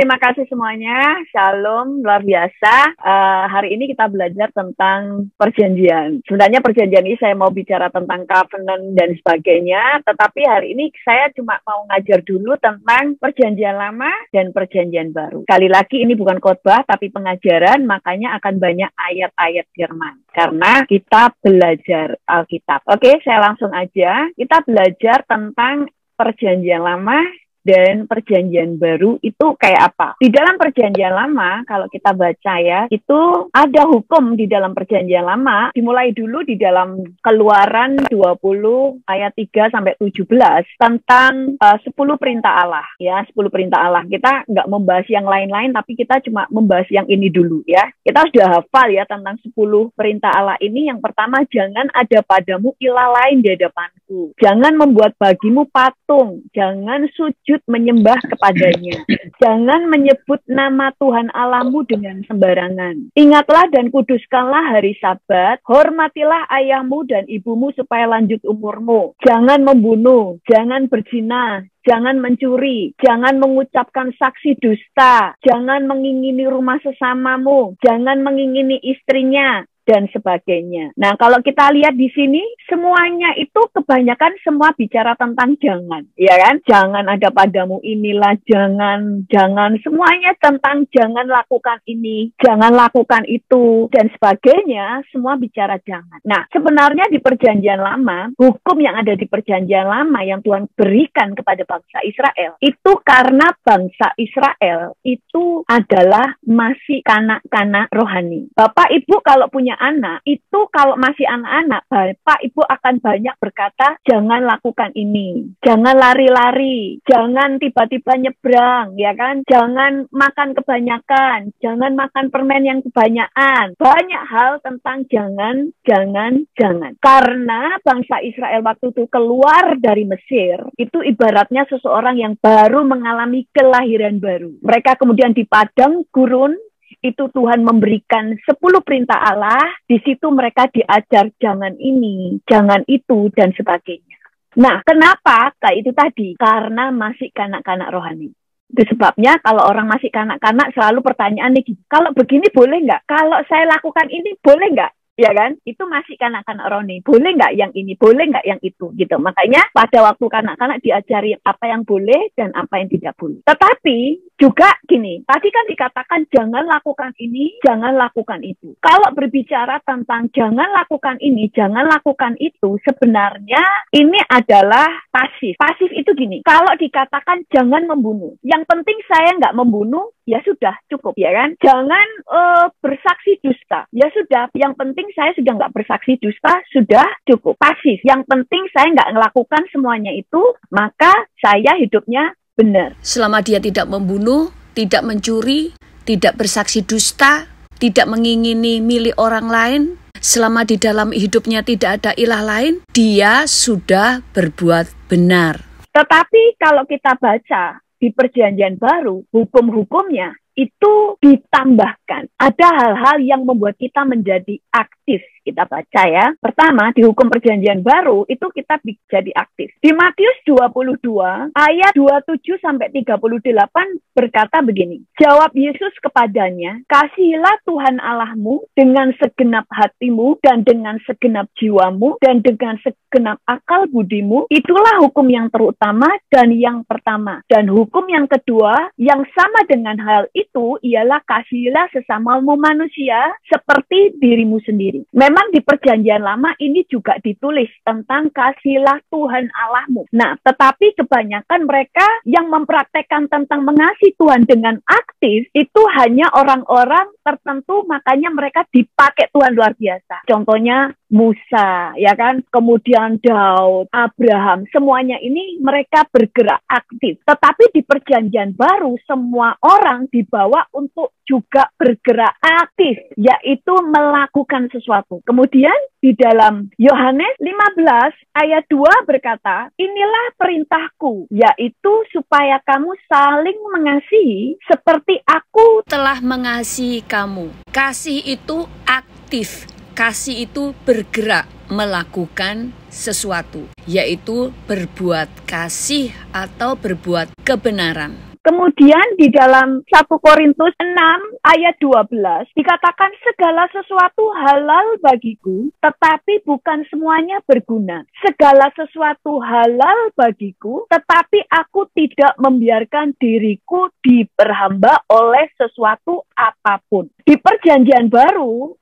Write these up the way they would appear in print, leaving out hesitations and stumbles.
terima kasih semuanya. Shalom, luar biasa. Hari ini kita belajar tentang perjanjian. Sebenarnya perjanjian ini saya mau bicara tentang covenant dan sebagainya, tetapi hari ini saya cuma mau ngajar dulu tentang perjanjian lama dan perjanjian baru. Sekali lagi ini bukan khotbah tapi pengajaran, makanya akan banyak ayat-ayat firman. Karena kita belajar Alkitab. Oke, saya langsung aja. Kita belajar tentang perjanjian lama dan perjanjian baru itu kayak apa? Di dalam perjanjian lama, kalau kita baca ya, itu ada hukum di dalam perjanjian lama, dimulai dulu di dalam Keluaran 20 ayat 3 sampai 17 tentang 10 perintah Allah, ya, 10 perintah Allah. Kita nggak membahas yang lain-lain, tapi kita cuma membahas yang ini dulu ya. Kita sudah hafal ya tentang 10 perintah Allah ini. Yang pertama, jangan ada padamu ilah lain di hadapanku. Jangan membuat bagimu patung, jangan sujud menyembah kepadanya. Jangan menyebut nama Tuhan Allahmu dengan sembarangan. Ingatlah dan kuduskanlah hari Sabat. Hormatilah ayahmu dan ibumu supaya lanjut umurmu. Jangan membunuh, jangan berzina, jangan mencuri, jangan mengucapkan saksi dusta, jangan mengingini rumah sesamamu, jangan mengingini istrinya, dan sebagainya. Nah, kalau kita lihat di sini, semuanya itu kebanyakan semua bicara tentang jangan, ya kan? Jangan ada padamu inilah, jangan, semuanya tentang jangan lakukan ini, jangan lakukan itu, dan sebagainya, semua bicara jangan. Nah, sebenarnya di perjanjian lama, hukum yang ada di perjanjian lama yang Tuhan berikan kepada bangsa Israel, itu karena bangsa Israel itu adalah masih kanak-kanak rohani. Bapak Ibu kalau punya anak, itu kalau masih anak-anak, Bapak Ibu akan banyak berkata, jangan lakukan ini, jangan lari-lari, jangan tiba-tiba nyebrang, ya kan? Jangan makan kebanyakan, jangan makan permen yang kebanyakan. Banyak hal tentang jangan. Karena bangsa Israel waktu itu keluar dari Mesir, itu ibaratnya seseorang yang baru mengalami kelahiran baru. Mereka kemudian di padang gurun, itu Tuhan memberikan 10 perintah Allah, di situ mereka diajar jangan ini, jangan itu, dan sebagainya. Nah, kenapa? Kayak itu tadi, karena masih kanak-kanak rohani. Itu sebabnya kalau orang masih kanak-kanak selalu pertanyaannya gitu, kalau begini boleh nggak? Kalau saya lakukan ini boleh nggak? Ya kan? Itu masih kanak-kanak rohani. Boleh nggak yang ini? Boleh nggak yang itu? Gitu. Makanya pada waktu kanak-kanak diajari apa yang boleh dan apa yang tidak boleh. Tetapi juga gini, tadi kan dikatakan jangan lakukan ini, jangan lakukan itu. Kalau berbicara tentang jangan lakukan ini, jangan lakukan itu, sebenarnya ini adalah pasif. Pasif itu gini, kalau dikatakan jangan membunuh, yang penting saya nggak membunuh, ya sudah cukup, ya kan? Jangan bersaksi dusta, ya sudah, yang penting saya sudah nggak bersaksi dusta, sudah cukup. Pasif, yang penting saya nggak melakukan semuanya itu, maka saya hidupnya benar. Selama dia tidak membunuh, tidak mencuri, tidak bersaksi dusta, tidak mengingini milik orang lain, selama di dalam hidupnya tidak ada ilah lain, dia sudah berbuat benar. Tetapi kalau kita baca di perjanjian baru, hukum-hukumnya itu ditambahkan. Ada hal-hal yang membuat kita menjadi aktif. Kita baca ya. Pertama, di hukum perjanjian baru, itu kita jadi aktif. Di Matius 22, ayat 27-38 berkata begini. Jawab Yesus kepadanya, kasihilah Tuhan Allahmu dengan segenap hatimu dan dengan segenap jiwamu dan dengan segenap akal budimu. Itulah hukum yang terutama dan yang pertama. Dan hukum yang kedua, yang sama dengan hal itu, ialah kasihilah sesamamu manusia seperti dirimu sendiri. Memang di perjanjian lama ini juga ditulis tentang kasihilah Tuhan Allahmu. Nah, tetapi kebanyakan mereka yang mempraktekkan tentang mengasihi Tuhan dengan aktif, itu hanya orang-orang tertentu, makanya mereka dipakai Tuhan luar biasa. Contohnya Musa, ya kan? Kemudian Daud, Abraham, semuanya ini mereka bergerak aktif. Tetapi di perjanjian baru, semua orang dibawa untuk juga bergerak aktif, yaitu melakukan sesuatu. Kemudian di dalam Yohanes 15 ayat 2 berkata, inilah perintahku, yaitu supaya kamu saling mengasihi seperti aku telah mengasihi kamu. Kasih itu aktif, kasih itu bergerak melakukan sesuatu, yaitu berbuat kasih atau berbuat kebenaran. Kemudian di dalam 1 Korintus 6 ayat 12 dikatakan segala sesuatu halal bagiku, tetapi bukan semuanya berguna. Segala sesuatu halal bagiku, tetapi aku tidak membiarkan diriku diperhamba oleh sesuatu apapun. Di perjanjian baru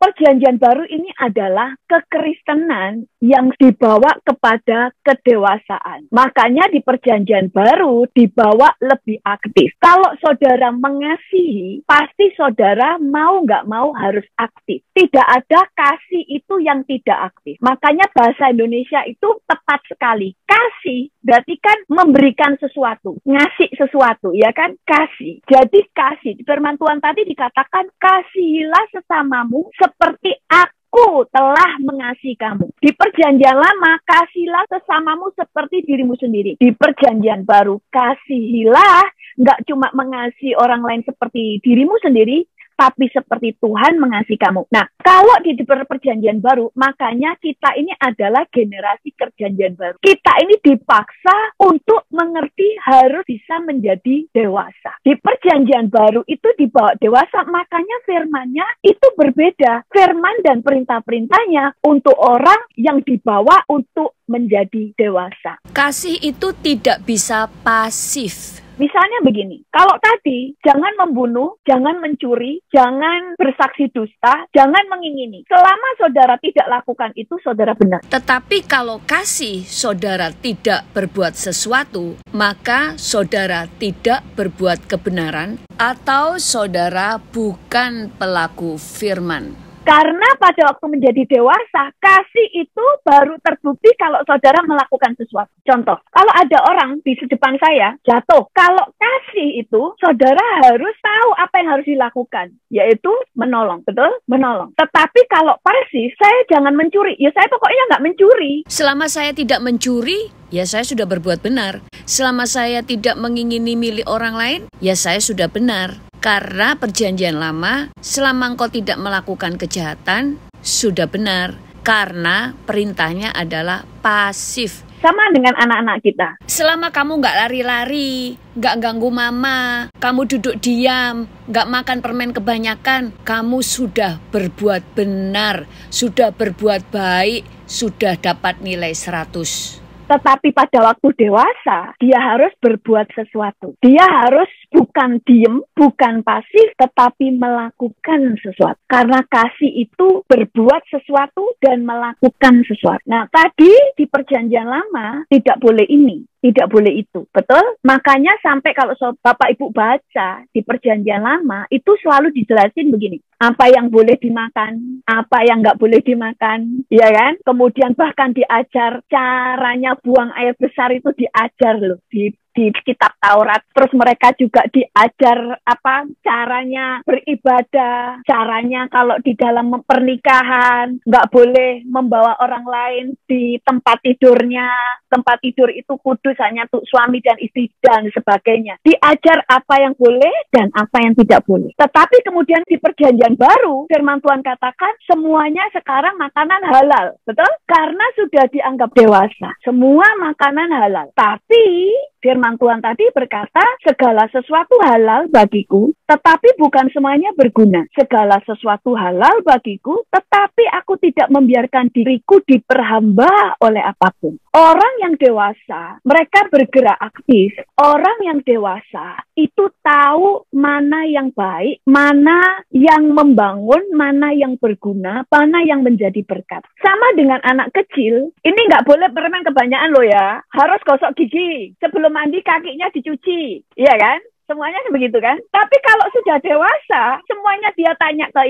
ini adalah kekristenan yang dibawa kepada kedewasaan. Makanya di perjanjian baru dibawa lebih aktif. Kalau saudara mengasihi, pasti saudara mau nggak mau harus aktif. Tidak ada kasih itu yang tidak aktif. Makanya bahasa Indonesia itu tepat sekali. Kasih berarti kan memberikan sesuatu, ngasih sesuatu, ya kan? Kasih. Jadi kasih. Di firman Tuhan tadi dikatakan kasihilah sesamamu seperti aku telah mengasihi kamu. Di perjanjian lama, kasihilah sesamamu seperti dirimu sendiri. Di perjanjian baru, kasihilah nggak cuma mengasihi orang lain seperti dirimu sendiri, tapi seperti Tuhan mengasihi kamu. Nah, kalau di perjanjian baru, makanya kita ini adalah generasi perjanjian baru. Kita ini dipaksa untuk mengerti harus bisa menjadi dewasa. Di perjanjian baru itu dibawa dewasa, makanya firman-nya itu berbeda. Firman dan perintah-perintahnya untuk orang yang dibawa untuk menjadi dewasa. Kasih itu tidak bisa pasif. Misalnya begini, kalau tadi jangan membunuh, jangan mencuri, jangan bersaksi dusta, jangan mengingini. Selama saudara tidak lakukan itu, saudara benar. Tetapi kalau kasih saudara tidak berbuat sesuatu, maka saudara tidak berbuat kebenaran atau saudara bukan pelaku firman. Karena pada waktu menjadi dewasa, kasih itu baru terbukti kalau saudara melakukan sesuatu. Contoh, kalau ada orang di depan saya jatuh, kalau kasih itu saudara harus tahu apa yang harus dilakukan, yaitu menolong, betul? Menolong. Tetapi kalau pasif, saya jangan mencuri, ya saya pokoknya nggak mencuri. Selama saya tidak mencuri, ya saya sudah berbuat benar. Selama saya tidak mengingini milik orang lain, ya saya sudah benar. Karena perjanjian lama, selama engkau tidak melakukan kejahatan, sudah benar. Karena perintahnya adalah pasif. Sama dengan anak-anak kita. Selama kamu nggak lari-lari, nggak ganggu mama, kamu duduk diam, nggak makan permen kebanyakan, kamu sudah berbuat benar, sudah berbuat baik, sudah dapat nilai 100. Tetapi pada waktu dewasa, dia harus berbuat sesuatu. Dia harus bukan diem, bukan pasif, tetapi melakukan sesuatu. Karena kasih itu berbuat sesuatu dan melakukan sesuatu. Nah, tadi di perjanjian lama tidak boleh ini. Tidak boleh itu, betul? Makanya sampai kalau Bapak Ibu baca di perjanjian lama, itu selalu dijelasin begini. Apa yang boleh dimakan, apa yang nggak boleh dimakan, ya kan? Kemudian bahkan diajar caranya buang air besar itu diajar loh di kitab Taurat. Terus mereka juga diajar caranya beribadah, caranya kalau di dalam pernikahan nggak boleh membawa orang lain di tempat tidurnya. Tempat tidur itu kudus hanya untuk suami dan istri dan sebagainya. Diajar apa yang boleh dan apa yang tidak boleh. Tetapi kemudian di perjanjian baru, firman Tuhan katakan semuanya sekarang makanan halal. Betul? Karena sudah dianggap dewasa. Semua makanan halal. Tapi firman Tuhan tadi berkata, segala sesuatu halal bagiku, tetapi bukan semuanya berguna. Segala sesuatu halal bagiku, tetapi aku tidak membiarkan diriku diperhamba oleh apapun. Orang yang dewasa, mereka bergerak aktif. Orang yang dewasa itu tahu mana yang baik, mana yang membangun, mana yang berguna, mana yang menjadi berkat. Sama dengan anak kecil, ini nggak boleh permen kebanyakan loh ya. Harus gosok gigi. Sebelum mandi kakinya dicuci. Iya kan? Semuanya begitu kan? Tapi kalau sudah dewasa, semuanya dia tanya ke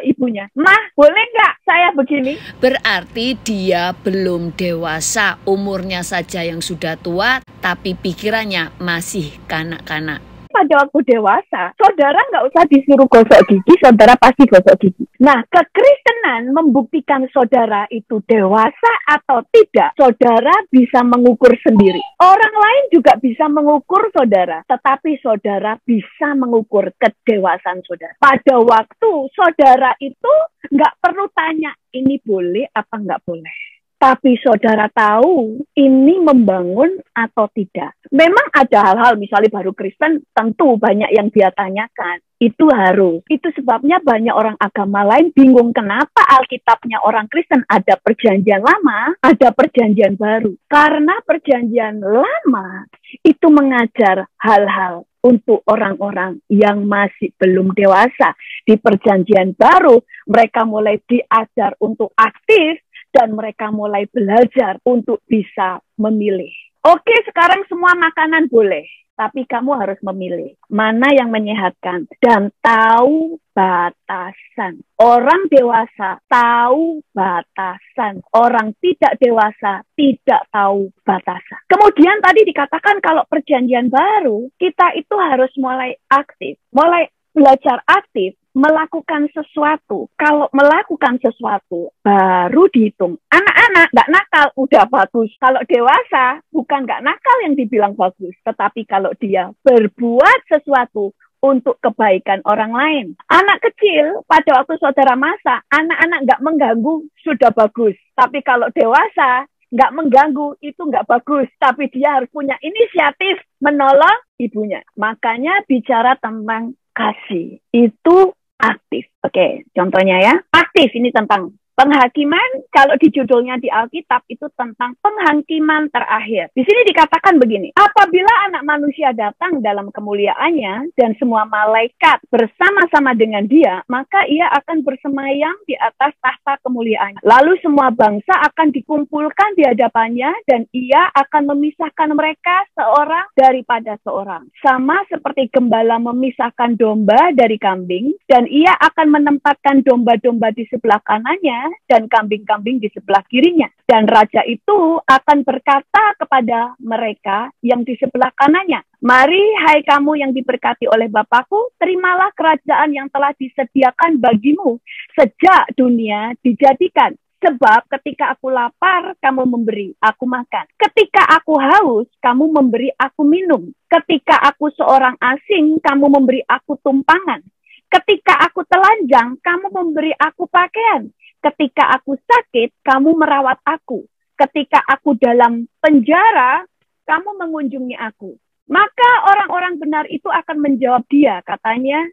ibunya. Mah, boleh nggak saya begini? Berarti dia belum dewasa, umurnya saja yang sudah tua, tapi pikirannya masih kanak-kanak. Pada waktu dewasa, saudara nggak usah disuruh gosok gigi, saudara pasti gosok gigi. Nah, kekristenan membuktikan saudara itu dewasa atau tidak, saudara bisa mengukur sendiri. Orang lain juga bisa mengukur saudara, tetapi saudara bisa mengukur kedewasaan saudara. Pada waktu saudara itu nggak perlu tanya, ini boleh apa nggak boleh. Tapi saudara tahu ini membangun atau tidak. Memang ada hal-hal, misalnya baru Kristen, tentu banyak yang dia tanyakan. Itu harus. Itu sebabnya banyak orang agama lain bingung kenapa Alkitabnya orang Kristen ada perjanjian lama, ada perjanjian baru. Karena perjanjian lama itu mengajar hal-hal untuk orang-orang yang masih belum dewasa. Di perjanjian baru, mereka mulai diajar untuk aktif, dan mereka mulai belajar untuk bisa memilih. Oke, sekarang semua makanan boleh, tapi kamu harus memilih mana yang menyehatkan dan tahu batasan. Orang dewasa tahu batasan, orang tidak dewasa tidak tahu batasan. Kemudian tadi dikatakan kalau perjanjian baru, kita itu harus mulai aktif, mulai belajar aktif, melakukan sesuatu. Kalau melakukan sesuatu, baru dihitung. Anak-anak nggak nakal, udah bagus. Kalau dewasa, bukan nggak nakal yang dibilang bagus. Tetapi kalau dia berbuat sesuatu untuk kebaikan orang lain. Anak kecil, pada waktu saudara masak, anak-anak nggak mengganggu, sudah bagus. Tapi kalau dewasa, nggak mengganggu, itu nggak bagus. Tapi dia harus punya inisiatif menolong ibunya. Makanya bicara tentang kasih itu aktif. Oke, contohnya ya. Aktif ini tentang penghakiman. Kalau di judulnya di Alkitab itu tentang penghakiman terakhir. Di sini dikatakan begini. Apabila anak manusia datang dalam kemuliaannya dan semua malaikat bersama-sama dengan dia, maka ia akan bersemayam di atas tahta kemuliaannya. Lalu semua bangsa akan dikumpulkan di hadapannya dan ia akan memisahkan mereka seorang daripada seorang. Sama seperti gembala memisahkan domba dari kambing, dan ia akan menempatkan domba-domba di sebelah kanannya dan kambing-kambing di sebelah kirinya. Dan raja itu akan berkata kepada mereka yang di sebelah kanannya, "Mari, hai kamu yang diberkati oleh Bapakku, terimalah kerajaan yang telah disediakan bagimu sejak dunia dijadikan. Sebab ketika aku lapar, kamu memberi aku makan. Ketika aku haus, kamu memberi aku minum. Ketika aku seorang asing, kamu memberi aku tumpangan. Ketika aku telanjang, kamu memberi aku pakaian. Ketika aku sakit, kamu merawat aku. Ketika aku dalam penjara, kamu mengunjungi aku." Maka orang-orang benar itu akan menjawab dia, katanya,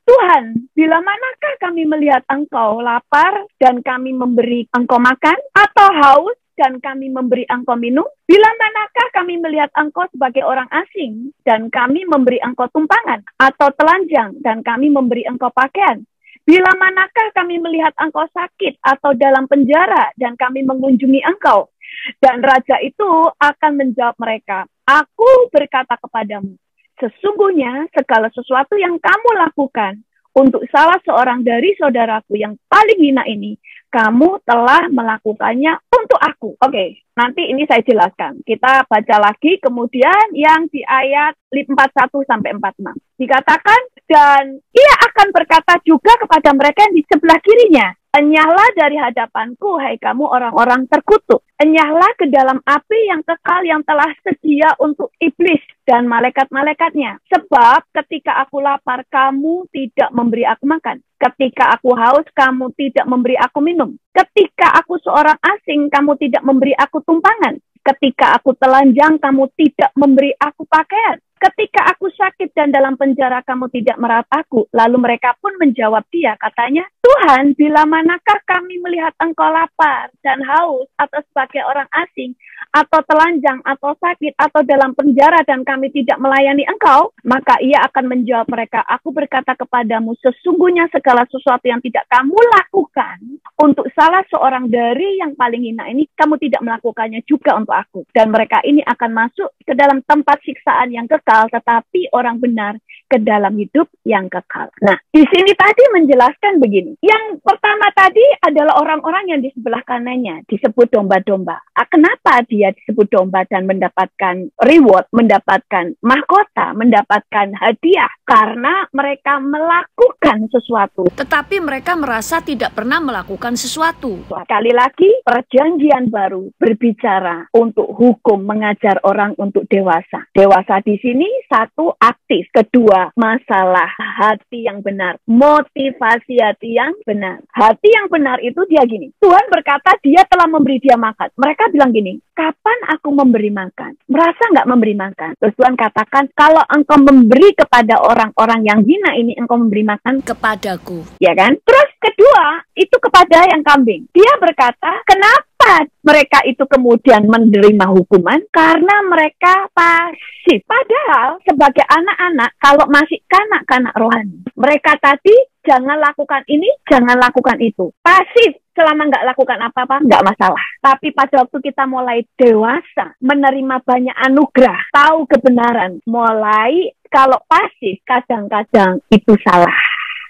"Tuhan, bila manakah kami melihat engkau lapar dan kami memberi engkau makan? Atau haus dan kami memberi engkau minum? Bila manakah kami melihat engkau sebagai orang asing dan kami memberi engkau tumpangan? Atau telanjang dan kami memberi engkau pakaian? Bila manakah kami melihat engkau sakit atau dalam penjara dan kami mengunjungi engkau?" Dan raja itu akan menjawab mereka, "Aku berkata kepadamu, sesungguhnya segala sesuatu yang kamu lakukan untuk salah seorang dari saudaraku yang paling hina ini, kamu telah melakukannya untuk aku." Oke, nanti ini saya jelaskan. Kita baca lagi kemudian yang di ayat 41 sampai 46. Dikatakan, dan ia akan berkata juga kepada mereka yang di sebelah kirinya, "Enyahlah dari hadapanku, hai kamu orang-orang terkutuk. Enyahlah ke dalam api yang kekal yang telah sedia untuk iblis dan malaikat-malaikatnya. Sebab ketika aku lapar, kamu tidak memberi aku makan. Ketika aku haus, kamu tidak memberi aku minum. Ketika aku seorang asing, kamu tidak memberi aku tumpangan. Ketika aku telanjang, kamu tidak memberi aku pakaian. Ketika aku sakit dan dalam penjara, kamu tidak merawat aku." Lalu mereka pun menjawab dia, katanya, "Tuhan, bila manakah kami melihat engkau lapar dan haus atau sebagai orang asing, atau telanjang, atau sakit, atau dalam penjara dan kami tidak melayani engkau?" Maka ia akan menjawab mereka, "Aku berkata kepadamu, sesungguhnya segala sesuatu yang tidak kamu lakukan untuk salah seorang dari yang paling hina ini, kamu tidak melakukannya juga untuk aku." Dan mereka ini akan masuk ke dalam tempat siksaan yang kekal, tetapi orang benar ke dalam hidup yang kekal. Nah, di sini tadi menjelaskan begini. Yang pertama tadi adalah orang-orang yang di sebelah kanannya, disebut domba-domba. Kenapa dia disebut domba dan mendapatkan reward, mendapatkan mahkota, mendapatkan hadiah? Karena mereka melakukan sesuatu. Tetapi mereka merasa tidak pernah melakukan sesuatu. Sekali lagi, perjanjian baru berbicara untuk hukum, mengajar orang untuk dewasa. Dewasa di sini ini satu aktif, kedua masalah hati yang benar, motivasi hati yang benar. Hati yang benar itu dia gini, Tuhan berkata dia telah memberi dia makan. Mereka bilang gini, kapan aku memberi makan? Merasa nggak memberi makan? Terus Tuhan katakan, kalau engkau memberi kepada orang-orang yang hina ini, engkau memberi makan kepadaku. Ya kan? Terus kedua, itu kepada yang kambing. Dia berkata, kenapa mereka itu kemudian menerima hukuman? Karena mereka pasif. Padahal sebagai anak-anak, kalau masih kanak-kanak rohani, mereka tadi jangan lakukan ini, jangan lakukan itu. Pasif. Selama nggak lakukan apa-apa, nggak masalah. Tapi pada waktu kita mulai dewasa, menerima banyak anugerah, tahu kebenaran, mulai kalau pasif, kadang-kadang itu salah.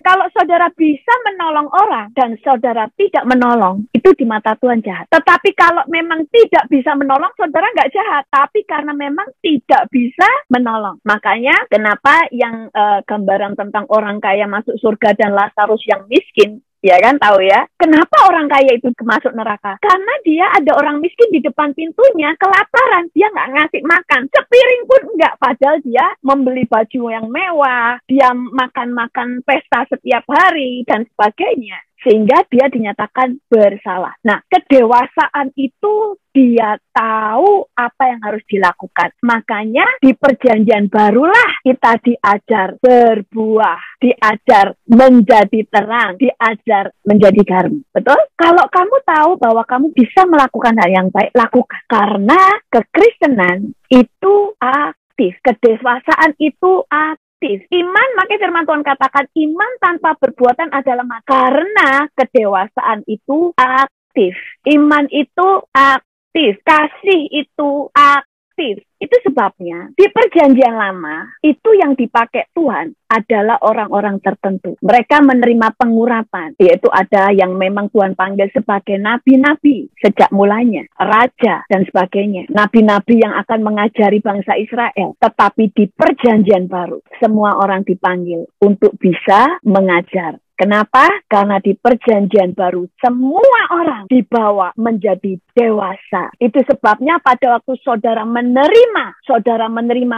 Kalau saudara bisa menolong orang dan saudara tidak menolong, itu di mata Tuhan jahat. Tetapi kalau memang tidak bisa menolong, saudara nggak jahat. Tapi karena memang tidak bisa menolong. Makanya kenapa yang gambaran tentang orang kaya masuk surga dan Lazarus yang miskin, ya kan, tahu ya? Kenapa orang kaya itu masuk neraka? Karena dia ada orang miskin di depan pintunya, kelaparan, dia nggak ngasih makan. Sepiring pun nggak, padahal dia membeli baju yang mewah, dia makan-makan pesta setiap hari, dan sebagainya. Sehingga dia dinyatakan bersalah. Nah, kedewasaan itu dia tahu apa yang harus dilakukan. Makanya di perjanjian barulah kita diajar berbuah, diajar menjadi terang, diajar menjadi garam. Betul? Kalau kamu tahu bahwa kamu bisa melakukan hal yang baik, lakukan. Karena kekristenan itu aktif, kedewasaan itu aktif. Iman, makanya firman Tuhan katakan, iman tanpa perbuatan adalah mati. Karena kedewasaan itu aktif. Iman itu aktif. Kasih itu aktif. Itu sebabnya di perjanjian lama, itu yang dipakai Tuhan adalah orang-orang tertentu. Mereka menerima pengurapan, yaitu ada yang memang Tuhan panggil sebagai nabi-nabi sejak mulanya, raja dan sebagainya. Nabi-nabi yang akan mengajari bangsa Israel. Tetapi di perjanjian baru, semua orang dipanggil untuk bisa mengajar. Kenapa? Karena di perjanjian baru semua orang dibawa menjadi dewasa. Itu sebabnya pada waktu saudara menerima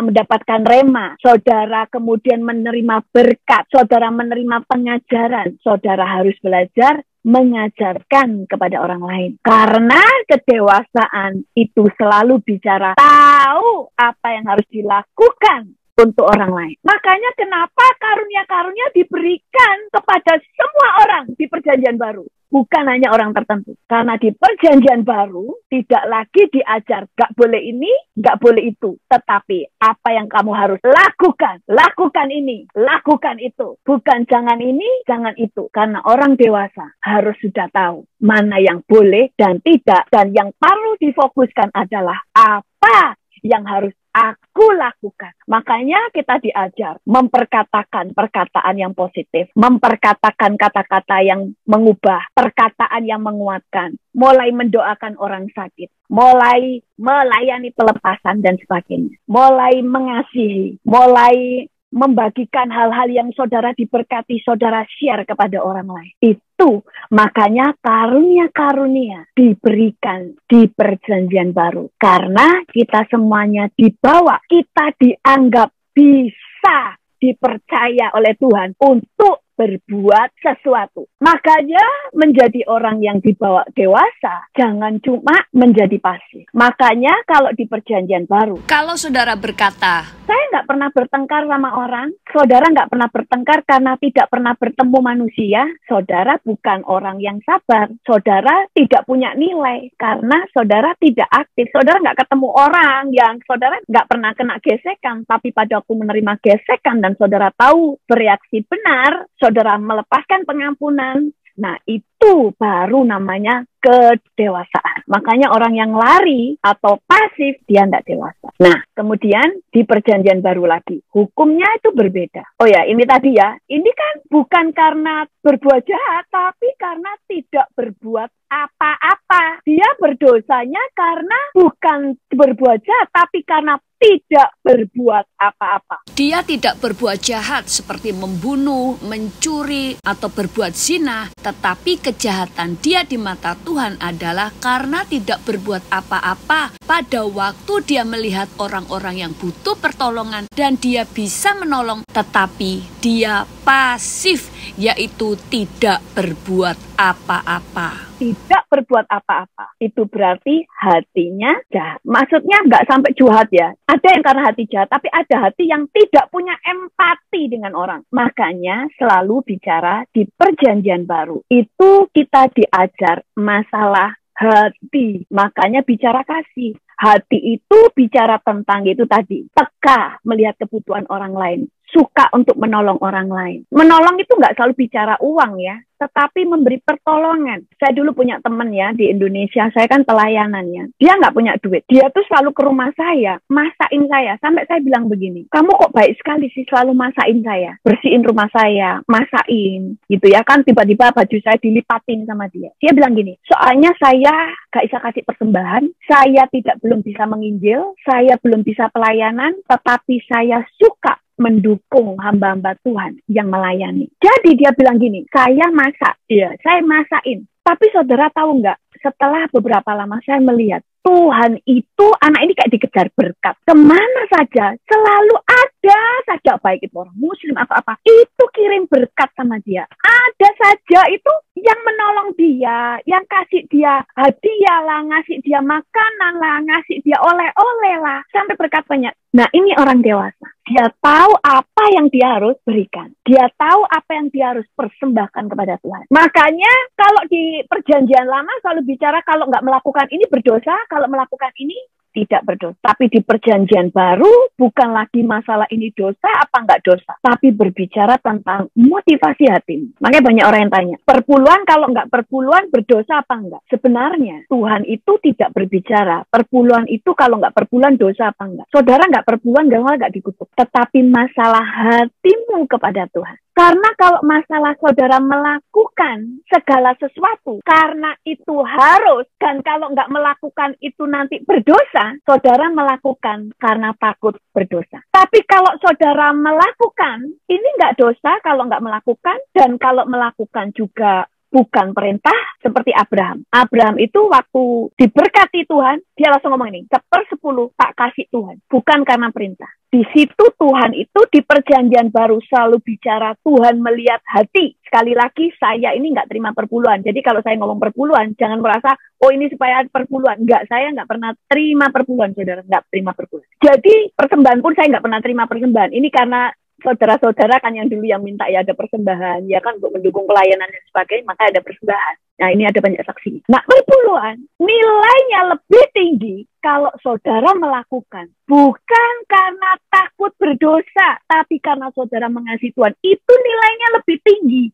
mendapatkan rema, saudara kemudian menerima berkat, saudara menerima pengajaran, saudara harus belajar mengajarkan kepada orang lain. Karena kedewasaan itu selalu bicara tahu apa yang harus dilakukan untuk orang lain. Makanya kenapa karunia-karunia diberikan kepada semua orang di perjanjian baru. Bukan hanya orang tertentu. Karena di perjanjian baru tidak lagi diajar gak boleh ini, gak boleh itu. Tetapi apa yang kamu harus lakukan. Lakukan ini, lakukan itu. Bukan jangan ini, jangan itu. Karena orang dewasa harus sudah tahu mana yang boleh dan tidak. Dan yang perlu difokuskan adalah apa yang harus aku lakukan. Makanya kita diajar memperkatakan perkataan yang positif, memperkatakan kata-kata yang mengubah, perkataan yang menguatkan, mulai mendoakan orang sakit, mulai melayani pelepasan dan sebagainya, mulai mengasihi, mulai membagikan hal-hal yang saudara diberkati, saudara share kepada orang lain. Itu makanya karunia-karunia diberikan di perjanjian baru. Karena kita semuanya dibawa, kita dianggap bisa dipercaya oleh Tuhan untuk berbuat sesuatu. Makanya menjadi orang yang dibawa dewasa, jangan cuma menjadi pasif. Makanya kalau di perjanjian baru, kalau saudara berkata, saya nggak pernah bertengkar sama orang, saudara nggak pernah bertengkar karena tidak pernah bertemu manusia, saudara bukan orang yang sabar, saudara tidak punya nilai, karena saudara tidak aktif, saudara nggak ketemu orang yang saudara nggak pernah kena gesekan, tapi pada waktu menerima gesekan dan saudara tahu bereaksi benar, saudara melepaskan pengampunan. Nah, itu baru namanya kedewasaan. Makanya orang yang lari atau pasif, dia tidak dewasa. Nah, kemudian di perjanjian baru lagi, hukumnya itu berbeda. Oh ya, ini tadi ya, ini kan bukan karena berbuat jahat, tapi karena tidak berbuat apa-apa. Dia berdosanya karena bukan berbuat jahat, tapi karena tidak berbuat apa-apa. Dia tidak berbuat jahat seperti membunuh, mencuri, atau berbuat zina, tetapi kejahatan dia di mata Tuhan adalah karena tidak berbuat apa-apa pada waktu dia melihat orang-orang yang butuh pertolongan dan dia bisa menolong, tetapi dia pasif, yaitu tidak berbuat apa-apa. Tidak berbuat apa-apa. Itu berarti hatinya jahat. Maksudnya nggak sampai jahat ya. Ada yang karena hati jahat, tapi ada hati yang tidak punya empati dengan orang. Makanya selalu bicara di Perjanjian Baru. Itu kita diajar masalah hati. Makanya bicara kasih. Hati itu bicara tentang itu tadi. Peka melihat kebutuhan orang lain. Suka untuk menolong orang lain. Menolong itu nggak selalu bicara uang ya, tetapi memberi pertolongan. Saya dulu punya teman ya di Indonesia, saya kan pelayanannya. Dia nggak punya duit. Dia tuh selalu ke rumah saya, masakin saya. Sampai saya bilang begini, kamu kok baik sekali sih selalu masakin saya. Bersihin rumah saya, masakin. Gitu ya kan, tiba-tiba baju saya dilipatin sama dia. Dia bilang gini, soalnya saya nggak bisa kasih persembahan, saya belum bisa menginjil, saya belum bisa pelayanan, tetapi saya suka mendukung hamba-hamba Tuhan yang melayani. Jadi dia bilang gini, saya masak, ya, saya masakin. Tapi saudara tahu nggak, setelah beberapa lama saya melihat, Tuhan itu, anak ini kayak dikejar berkat. Kemana saja, selalu ada saja, baik itu orang muslim atau apa, itu kirim berkat sama dia. Ada saja itu yang menolong dia, yang kasih dia hadiah lah, ngasih dia makanan lah, ngasih dia oleh-oleh lah, sampai berkat banyak. Nah, ini orang dewasa. Dia tahu apa yang dia harus berikan. Dia tahu apa yang dia harus persembahkan kepada Tuhan. Makanya kalau di Perjanjian Lama selalu bicara kalau nggak melakukan ini berdosa, kalau melakukan ini tidak berdosa. Tapi di Perjanjian Baru bukan lagi masalah ini dosa apa nggak dosa, tapi berbicara tentang motivasi hatimu. Makanya banyak orang yang tanya, perpuluhan kalau nggak perpuluhan berdosa apa enggak? Sebenarnya Tuhan itu tidak berbicara perpuluhan itu kalau nggak perpuluhan dosa apa enggak. Saudara nggak perpuluhan nggak dikutuk, tetapi masalah hatimu kepada Tuhan. Karena kalau masalah saudara melakukan segala sesuatu karena itu harus, dan kalau nggak melakukan itu nanti berdosa, saudara melakukan karena takut berdosa. Tapi kalau saudara melakukan, ini nggak dosa kalau nggak melakukan, dan kalau melakukan juga bukan perintah seperti Abraham. Abraham itu waktu diberkati Tuhan, dia langsung ngomong ini, 1/10 tak kasih Tuhan, bukan karena perintah. Di situ Tuhan itu di Perjanjian Baru selalu bicara Tuhan melihat hati. Sekali lagi saya ini nggak terima perpuluhan. Jadi kalau saya ngomong perpuluhan, jangan merasa, oh ini supaya perpuluhan. Enggak, saya nggak pernah terima perpuluhan, saudara. Nggak terima perpuluhan. Jadi persembahan pun saya nggak pernah terima persembahan. Ini karena saudara-saudara kan yang dulu yang minta ya ada persembahan, ya kan untuk mendukung pelayanan dan sebagainya, maka ada persembahan. Nah ini ada banyak saksi. Nah perpuluhan nilainya lebih tinggi kalau saudara melakukan bukan karena takut berdosa, tapi karena saudara mengasihi Tuhan. Itu nilainya lebih tinggi,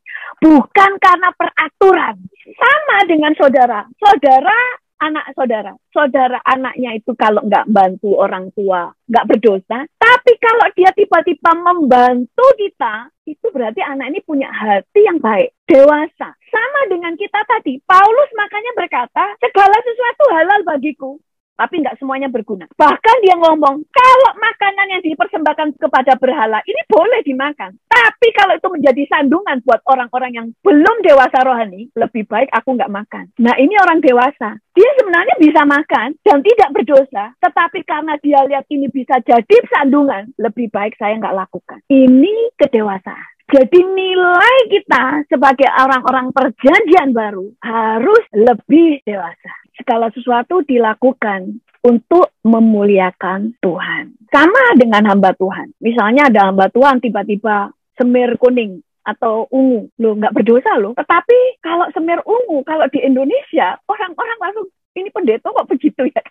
bukan karena peraturan. Sama dengan saudara, anak saudara anaknya itu kalau nggak bantu orang tua nggak berdosa, tapi kalau dia tiba-tiba membantu kita, itu berarti anak ini punya hati yang baik, dewasa. Sama dengan kita tadi, Paulus makanya berkata, segala sesuatu halal bagiku, tapi nggak semuanya berguna. Bahkan dia ngomong, kalau makanan yang dipersembahkan kepada berhala, ini boleh dimakan. Tapi kalau itu menjadi sandungan buat orang-orang yang belum dewasa rohani, lebih baik aku nggak makan. Nah ini orang dewasa. Dia sebenarnya bisa makan dan tidak berdosa, tetapi karena dia lihat ini bisa jadi sandungan, lebih baik saya nggak lakukan. Ini kedewasaan. Jadi nilai kita sebagai orang-orang Perjanjian Baru harus lebih dewasa. Segala sesuatu dilakukan untuk memuliakan Tuhan. Sama dengan hamba Tuhan. Misalnya ada hamba Tuhan tiba-tiba semir kuning atau ungu. Loh, nggak berdosa loh. Tetapi kalau semir ungu, kalau di Indonesia, orang-orang langsung, ini pendeta kok begitu ya?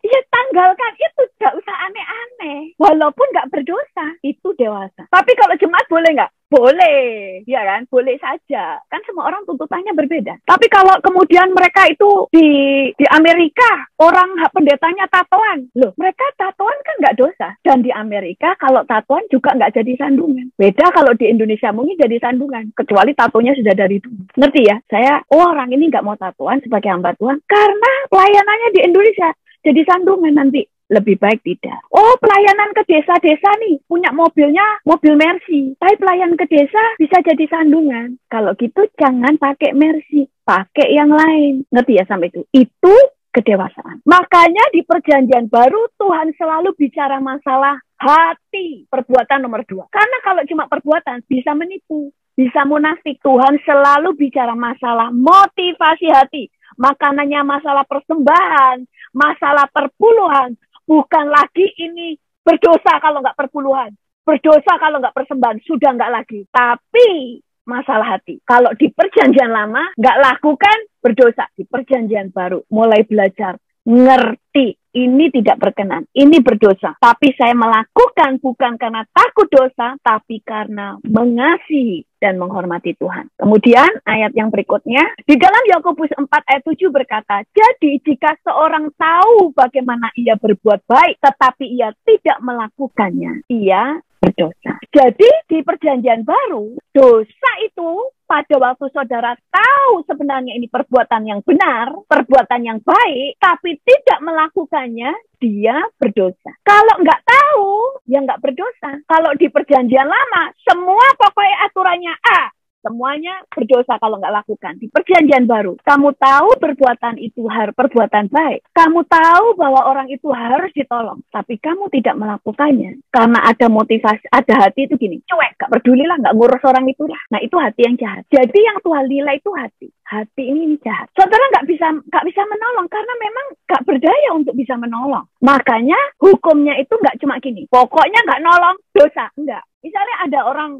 Ya tanggalkan itu, nggak usah aneh-aneh. Walaupun nggak berdosa, itu dewasa. Tapi kalau jemaat boleh nggak? Boleh, ya kan? Boleh saja. Kan semua orang tuntutannya berbeda. Tapi kalau kemudian mereka itu di Amerika, orang pendetanya tatoan. Loh, mereka tatoan kan nggak dosa. Dan di Amerika kalau tatoan juga nggak jadi sandungan. Beda kalau di Indonesia mungkin jadi sandungan. Kecuali tatonya sudah dari dulu. Ngerti ya? Saya, orang ini nggak mau tatoan sebagai hamba Tuhan. Karena pelayanannya di Indonesia jadi sandungan nanti. lebih baik tidak. Oh, pelayanan ke desa-desa nih, punya mobilnya mobil Mercy, tapi pelayanan ke desa bisa jadi sandungan. Kalau gitu jangan pakai Mercy, pakai yang lain. Ngerti ya sampai itu? Itu kedewasaan. Makanya di perjanjian baru Tuhan selalu bicara masalah hati, perbuatan nomor 2. Karena kalau cuma perbuatan bisa menipu, bisa munafik. Tuhan selalu bicara masalah motivasi hati. Makanannya masalah persembahan, masalah perpuluhan. Bukan lagi ini berdosa kalau nggak perpuluhan, berdosa kalau nggak persembahan, sudah nggak lagi. Tapi masalah hati. Kalau di perjanjian lama nggak lakukan, berdosa. Di perjanjian baru mulai belajar, ngerti ini tidak berkenan, ini berdosa. Tapi saya melakukan bukan karena takut dosa, tapi karena mengasihi dan menghormati Tuhan. Kemudian ayat yang berikutnya, di dalam Yakobus 4 ayat 7 berkata, jadi jika seorang tahu bagaimana ia berbuat baik, tetapi ia tidak melakukannya, ia berdosa. Jadi di perjanjian baru, dosa itu pada waktu saudara tahu sebenarnya ini perbuatan yang benar, perbuatan yang baik, tapi tidak melakukannya, dia berdosa. Kalau nggak tahu, ya nggak berdosa. Kalau di perjanjian lama, semua pokoknya aturannya A, semuanya berdosa kalau nggak lakukan. Di perjanjian baru, kamu tahu perbuatan itu harus perbuatan baik. Kamu tahu bahwa orang itu harus ditolong, tapi kamu tidak melakukannya. Karena ada motivasi, ada hati itu gini, cuek, nggak peduli lah, nggak ngurus orang itu lah. Nah itu hati yang jahat. Jadi yang Tuhan nilai itu hati. Hati ini jahat. Saudara nggak bisa menolong karena memang nggak berdaya untuk bisa menolong. Makanya hukumnya itu nggak cuma gini. Pokoknya nggak nolong, dosa. Enggak. Misalnya ada orang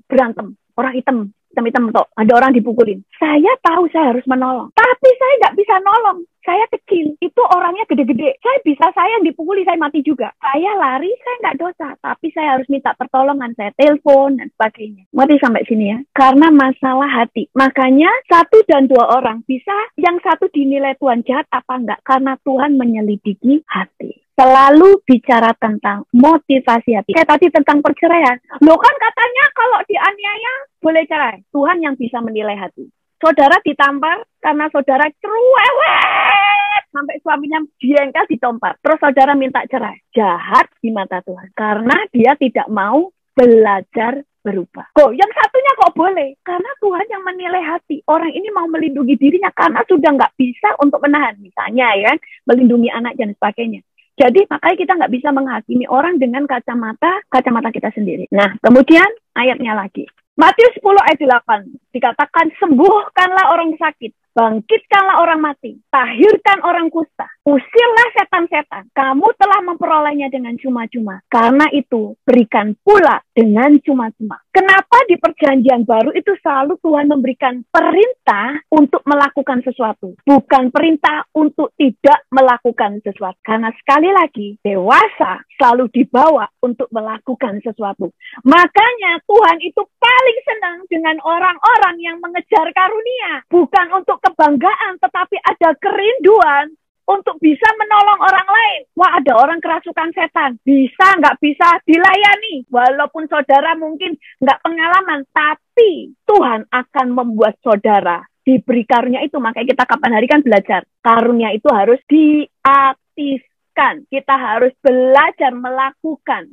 berantem. Orang hitam toh, ada orang dipukulin. Saya tahu saya harus menolong, tapi saya nggak bisa nolong. Saya kecil, itu orangnya gede-gede. Saya yang dipukuli, saya mati juga. Saya lari, saya nggak dosa, tapi saya harus minta pertolongan. Saya telepon dan sebagainya. Mati sampai sini ya. Karena masalah hati. Makanya 1 dan 2 orang bisa, yang satu dinilai Tuhan jahat apa enggak? Karena Tuhan menyelidiki hati. Selalu bicara tentang motivasi hati. Kayak tadi tentang perceraian. Loh kan katanya kalau dianiaya boleh cerai. Tuhan yang bisa menilai hati. Saudara ditampar karena saudara cerewet sampai suaminya jengkel ditampar. Terus saudara minta cerai. Jahat di mata Tuhan. Karena dia tidak mau belajar berubah. Kok yang satunya kok boleh? Karena Tuhan yang menilai hati. Orang ini mau melindungi dirinya karena sudah nggak bisa untuk menahan. Misalnya ya, melindungi anak dan sebagainya. Jadi makanya kita nggak bisa menghakimi orang dengan kacamata kita sendiri. Nah, kemudian ayatnya lagi. Matius 10 ayat 8 dikatakan, sembuhkanlah orang sakit, bangkitkanlah orang mati, tahirkan orang kusta, usirlah setan-setan. Kamu telah memperolehnya dengan cuma-cuma. Karena itu berikan pula dengan cuma-cuma. Kenapa di perjanjian baru itu selalu Tuhan memberikan perintah untuk melakukan sesuatu, bukan perintah untuk tidak melakukan sesuatu. Karena sekali lagi, dewasa selalu dibawa untuk melakukan sesuatu. Makanya Tuhan itu paling senang dengan orang-orang yang mengejar karunia. Bukan untuk kebanggaan, tetapi ada kerinduan untuk bisa menolong orang lain. Wah, ada orang kerasukan setan. Bisa, nggak bisa dilayani. Walaupun saudara mungkin nggak pengalaman, tapi Tuhan akan membuat saudara diberi karunia itu. Makanya kita kapan hari kan belajar. Karunia itu harus diaktifkan. Kita harus belajar melakukan.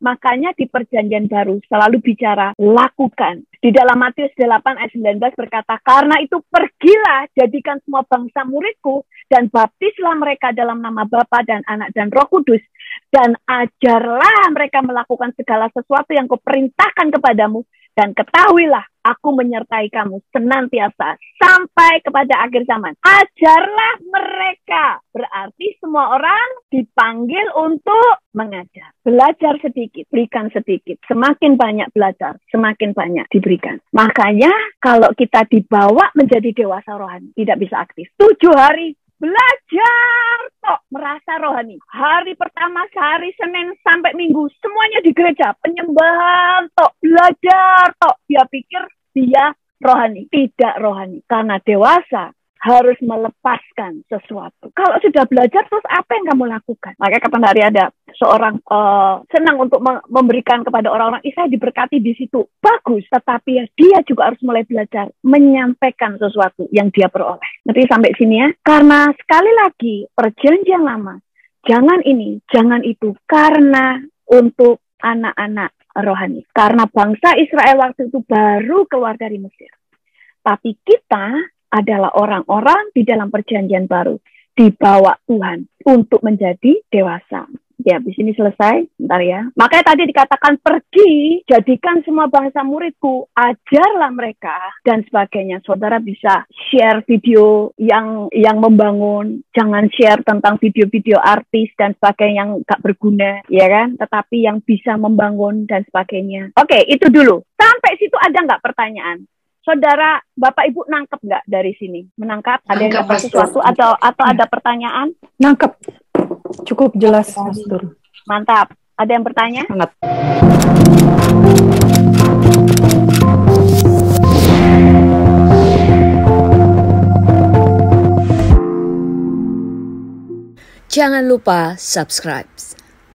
Makanya di perjanjian baru selalu bicara lakukan. Di dalam Matius 8 ayat 19 berkata, karena itu pergilah, jadikan semua bangsa muridku, dan baptislah mereka dalam nama Bapa dan Anak dan Roh Kudus, dan ajarlah mereka melakukan segala sesuatu yang kuperintahkan kepadamu, dan ketahuilah aku menyertai kamu senantiasa sampai kepada akhir zaman. Ajarlah mereka. Berarti semua orang dipanggil untuk mengajar. Belajar sedikit, berikan sedikit. Semakin banyak belajar, semakin banyak diberikan. Makanya kalau kita dibawa menjadi dewasa rohani, tidak bisa aktif. 7 hari belajar tok, merasa rohani. Hari pertama, hari Senin sampai Minggu, semuanya di gereja, penyembahan tok, belajar tok. Dia pikir dia rohani. Tidak rohani. Karena dewasa harus melepaskan sesuatu. Kalau sudah belajar, terus apa yang kamu lakukan? Makanya kapan hari ada seorang senang untuk memberikan kepada orang-orang, saya diberkati di situ, bagus. Tetapi ya, dia juga harus mulai belajar menyampaikan sesuatu yang dia peroleh. Nanti sampai sini ya. Karena sekali lagi perjanjian lama, jangan ini, jangan itu, karena untuk anak-anak rohani. Karena bangsa Israel waktu itu baru keluar dari Mesir. Tapi kita adalah orang-orang di dalam perjanjian baru, dibawa Tuhan untuk menjadi dewasa. Ya, di sini selesai. Bentar ya. Makanya tadi dikatakan pergi, jadikan semua bangsa muridku, ajarlah mereka, dan sebagainya. Saudara bisa share video yang membangun, jangan share tentang video-video artis dan sebagainya yang gak berguna, ya kan? Tetapi yang bisa membangun dan sebagainya. Oke, itu dulu. Sampai situ ada nggak pertanyaan? Saudara, Bapak Ibu nangkep nggak dari sini? Menangkap? Ada yang dapat sesuatu atau ada pertanyaan? Nangkep. Cukup jelas, Pastor. Mantap. Ada yang bertanya? Sangat. Jangan lupa subscribe.